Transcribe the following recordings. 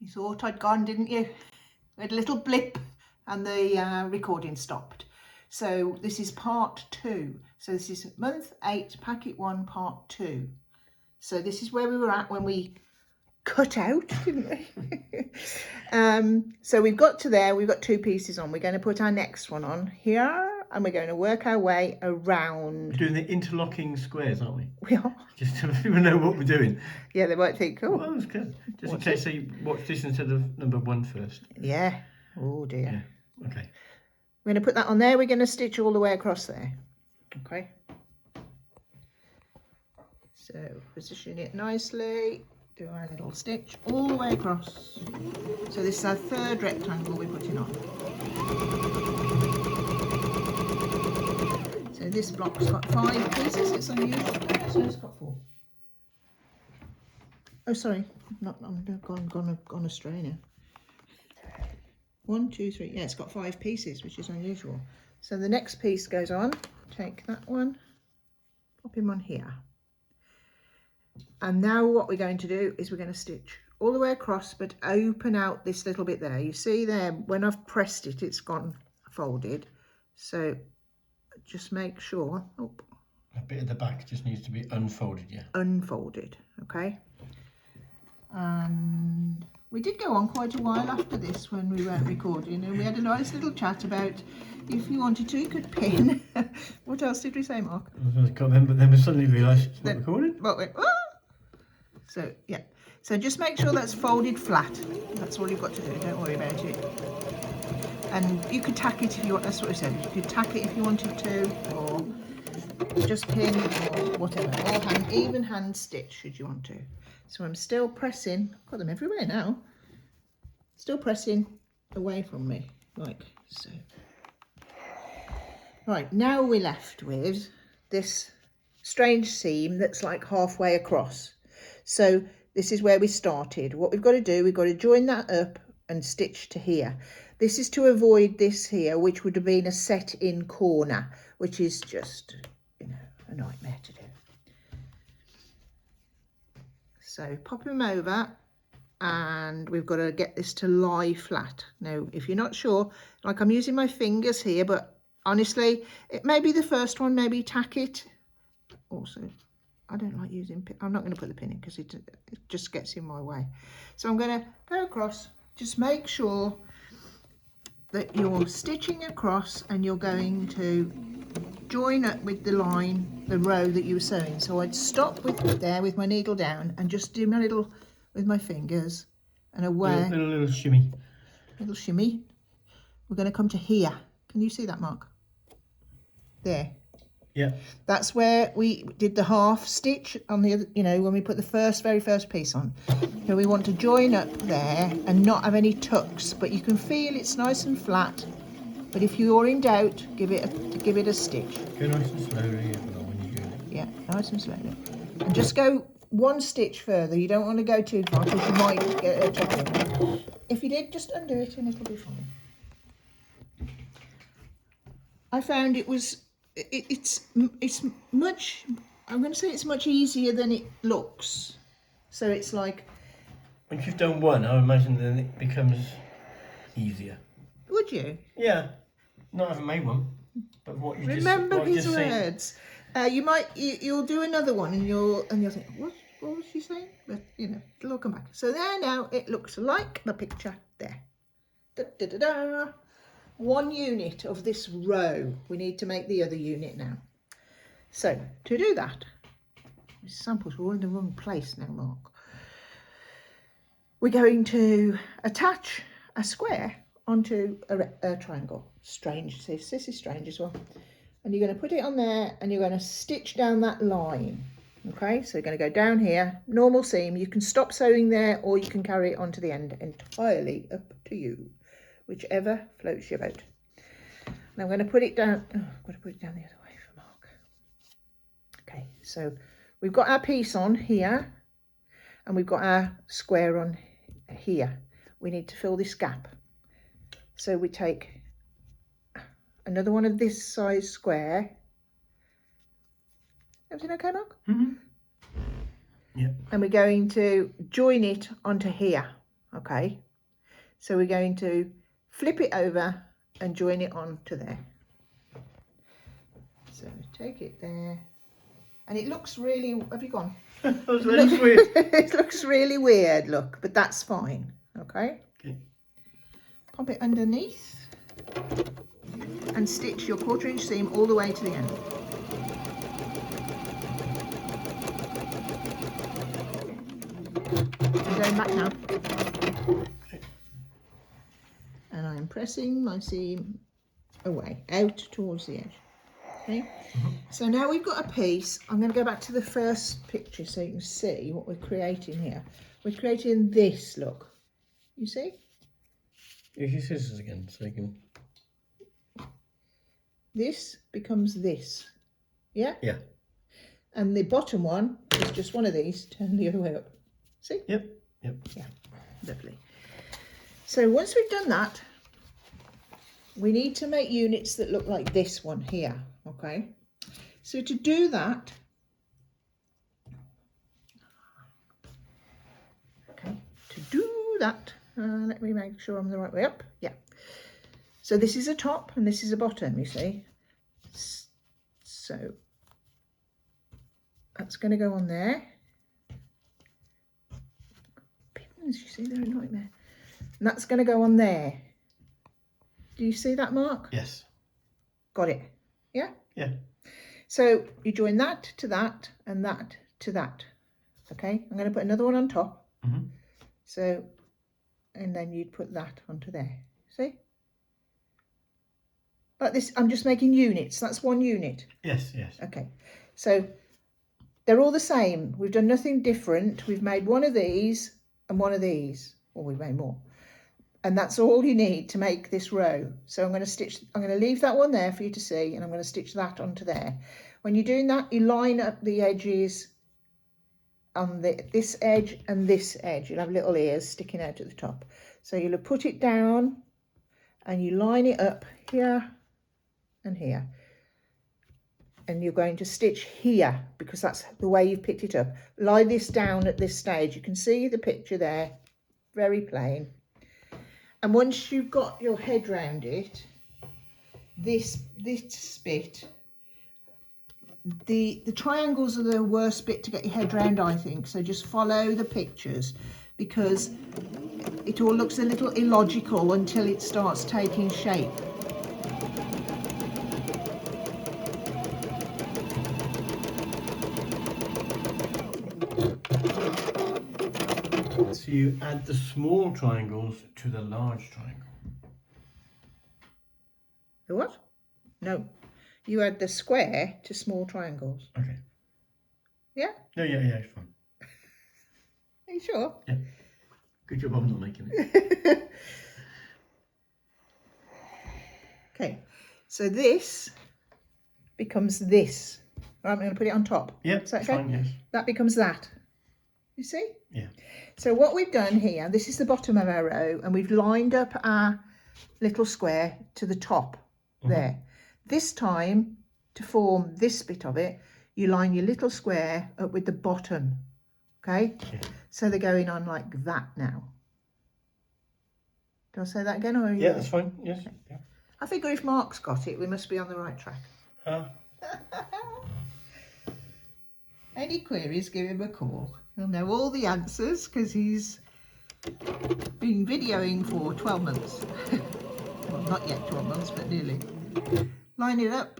You thought I'd gone, didn't you? We had a little blip and the recording stopped. So this is part 2. So this is month 8, packet 1, part 2. So this is where we were at when we cut out, didn't we? So we've got to there, we've got 2 pieces on. We're going to put our next one on here and we're going to work our way around. We're doing the interlocking squares, aren't we? We are. Just so people know what we're doing. Yeah, they might think, oh. Well, that's good. Just in case they watch this instead of number 1 first. Yeah. Oh dear. Yeah. Okay. We're going to put that on there. We're going to stitch all the way across there. Okay. So position it nicely. Do our little stitch all the way across. So this is our 3rd rectangle we're putting on. So this block's got 5 pieces. It's unusual. So it's got 4. Oh, sorry. I'm gone astray now. 1, 2, 3. Yeah, it's got 5 pieces, which is unusual. So the next piece goes on. Take that one, pop him on here. And now what we're going to do is we're going to stitch all the way across, but open out this little bit there. You see there, when I've pressed it, it's gone folded. So just make sure, oh, a bit at the back just needs to be unfolded, yeah. Unfolded, okay. And we did go on quite a while after this when we weren't recording, and we had a nice little chat about if you wanted to, you could pin. What else did we say, Mark? I can't remember, then we suddenly realised it's not recorded. But went, ah! So, yeah. So just make sure that's folded flat. That's all you've got to do, don't worry about it. And you could tack it if you want, that's what I said. You could tack it if you wanted to, or just pin, or whatever. Or even hand stitch should you want to. So I'm still pressing, I've got them everywhere now. Still pressing away from me, like so. Right, now we're left with this strange seam that's like halfway across. So this is where we started. What we've got to do, we've got to join that up and stitch to here. This is to avoid this here, which would have been a set-in corner, which is just, you know, a nightmare to do. So pop them over and we've got to get this to lie flat. Now, if you're not sure, like I'm using my fingers here, but honestly, it may be the first one, maybe tack it. Also, I don't like using pin. I'm not going to put the pin in because it just gets in my way. So I'm going to go across, just make sure that you're stitching across and you're going to join up with the line, the row that you were sewing. So I'd stop with there with my needle down and just do my little with my fingers and away. Little shimmy. Little shimmy. We're going to come to here. Can you see that, Mark? There. Yeah. That's where we did the half stitch on the other, you know, when we put the very first piece on. So we want to join up there and not have any tucks, but you can feel it's nice and flat. But if you're in doubt, give it a stitch. Go nice and slowly when you do it. Yeah, nice and slowly. And just go 1 stitch further. You don't want to go too far because you might get a tuck in. If you did, just undo it and it'll be fine. I found it was, it's much, I'm going to say it's much easier than it looks. So it's like... Once you've done one, I imagine then it becomes easier. Would you? Yeah. Not having made one, but what you remember just... his words. You'll do another one and you'll think, what was she saying? But you know, it'll all come back. So there now it looks like the picture there. Da, da, da, da. 1 unit of this row. We need to make the other unit now. So to do that, these samples are all in the wrong place now, Mark. We're going to attach a square onto a triangle. Strange, this is strange as well. And you're going to put it on there and you're going to stitch down that line. Okay, so you're going to go down here, normal seam. You can stop sewing there or you can carry it onto the end, entirely up to you, whichever floats your boat. And I'm going to put it down, I've got to put it down the other way for Mark. Okay, so we've got our piece on here and we've got our square on here. We need to fill this gap. So we take another one of this size square. Everything okay, Mark? Mm-hmm. Yeah. And we're going to join it onto here. okay? So we're going to flip it over and join it on to there. So take it there. And it looks really, have you gone? That was very sweet. It looks really weird, look, but that's fine, okay? Okay. Pop it underneath and stitch your 1/4 inch seam all the way to the end. I'm going back now. And I'm pressing my seam away, out towards the edge. Okay, so now we've got a piece. I'm going to go back to the first picture so you can see what we're creating here. We're creating this, look. You see? Use your scissors again so you can. This becomes this. Yeah? Yeah. And the bottom one is just one of these, turn the other way up. See? Yep. Yep. Yeah, lovely. So once we've done that, we need to make units that look like this one here, okay? So to do that, let me make sure I'm the right way up. Yeah. So this is a top and this is a bottom, you see. So that's going to go on there. Pins, you see, they're a nightmare. And that's going to go on there. Do you see that, Mark? Yes. Got it. Yeah? Yeah. So you join that to that and that to that. Okay, I'm going to put another one on top. Mm-hmm. So, and then you'd put that onto there. See? Like this, I'm just making units. That's one unit. Yes, yes. Okay, so they're all the same. We've done nothing different. We've made one of these and one of these. Or we've made more. And that's all you need to make this row. So I'm going to leave that one there for you to see, and I'm going to stitch that onto there. When you're doing that, you line up the edges on this edge and this edge. You'll have little ears sticking out at the top. So you'll put it down and you line it up here and here. And you're going to stitch here because that's the way you've picked it up. Lie this down at this stage. You can see the picture there, very plain. And once you've got your head round it, this bit, the triangles are the worst bit to get your head round, I think. So just follow the pictures because it all looks a little illogical until it starts taking shape. So you add the small triangles to the large triangle. The what? No. You add the square to small triangles. Okay. Yeah? No, yeah, it's fine. Are you sure? Yeah. Good job I'm not making it. Okay. So this becomes this. Right, I'm going to put it on top. Yeah, Is that it's okay? fine, yes. That becomes that. You see? Yeah. So what we've done here, this is the bottom of our row, and we've lined up our little square to the top there. This time, to form this bit of it, you line your little square up with the bottom, okay? Yeah. So they're going on like that now. Do I say that again? Or Yeah, that's fine, yes. Yeah. I figure if Mark's got it, we must be on the right track. Any queries, give him a call. He'll know all the answers because he's been videoing for 12 months. Well, not yet 12 months, but nearly. Line it up.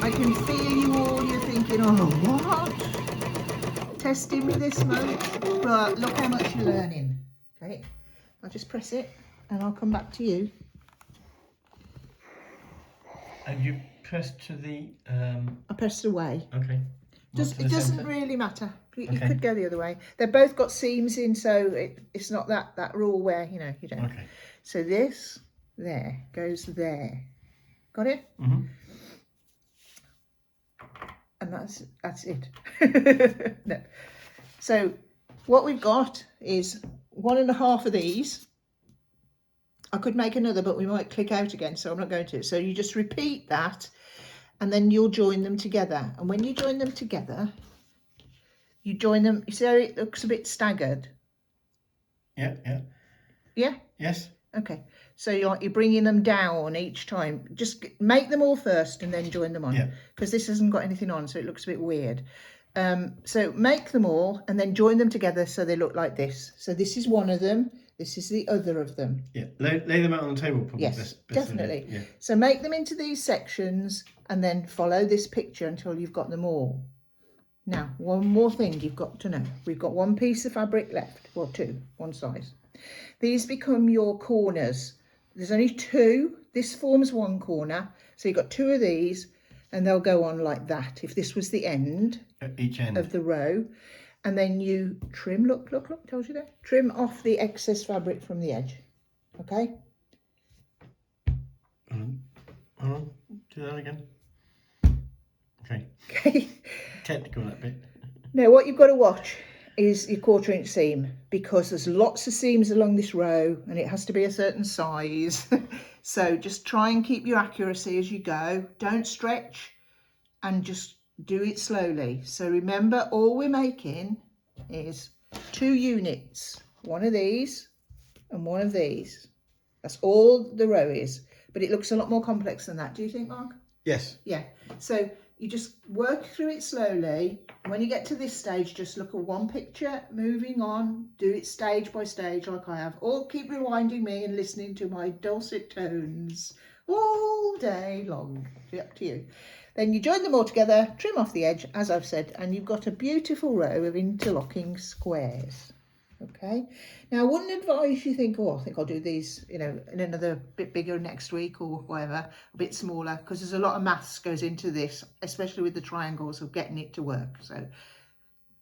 I can feel you all, you're thinking, oh, what? Testing me this month? But look how much you're learning. Okay, I'll just press it and I'll come back to you. And you press to the... I pressed away. Okay. It doesn't really matter. You Okay. could go the other way. They've both got seams in, so it's not that rule where, you know, you don't. Okay. So this there goes there. Got it? Mm-hmm. And that's it. No. So what we've got is 1.5 of these. I could make another, but we might click out again, so I'm not going to. So you just repeat that, and then you'll join them together. And when you join them together, you join them. You see how it looks a bit staggered? Yeah, yeah. Yeah? Yes. Okay. So you're bringing them down each time. Just make them all first and then join them on. Yeah. Because this hasn't got anything on, so it looks a bit weird. So make them all and then join them together so they look like this. So this is one of them. This is the other of them. Yeah. Lay them out on the table, probably. Yes, best definitely. Yeah. So make them into these sections and then follow this picture until you've got them all. Now, one more thing you've got to know. We've got one piece of fabric left, well, two, one size. These become your corners. There's only two. This forms one corner. So you've got two of these and they'll go on like that. If this was the end At each end of the row, and then you trim, look, tells you there. Trim off the excess fabric from the edge. Okay? Hold on. Do that again. Okay. Okay. Technical, that bit. Now what you've got to watch is your 1/4 inch seam, because there's lots of seams along this row and it has to be a certain size. So just try and keep your accuracy as you go. Don't stretch and just do it slowly. So remember, all we're making is 2 units. One of these and one of these. That's all the row is. But it looks a lot more complex than that. Do you think, Mark? Yes. Yeah. So you just work through it slowly. When you get to this stage, just look at one picture, moving on, do it stage by stage like I have, or keep rewinding me and listening to my dulcet tones all day long. It's up to you. Then you join them all together, trim off the edge, as I've said, and you've got a beautiful row of interlocking squares. Okay, now I wouldn't advise you think, oh, I think I'll do these, you know, in another bit bigger next week or whatever, a bit smaller, because there's a lot of maths goes into this, especially with the triangles of getting it to work. So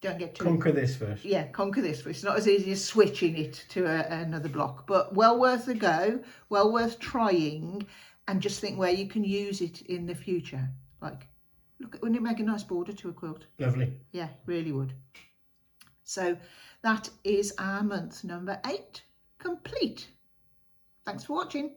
don't get too... Conquer this first. Yeah, conquer this first. It's not as easy as switching it to another block, but well worth a go, well worth trying, and just think where you can use it in the future. Like, look, wouldn't it make a nice border to a quilt? Lovely. Yeah, really would. So that is our month number 8 complete. Thanks for watching.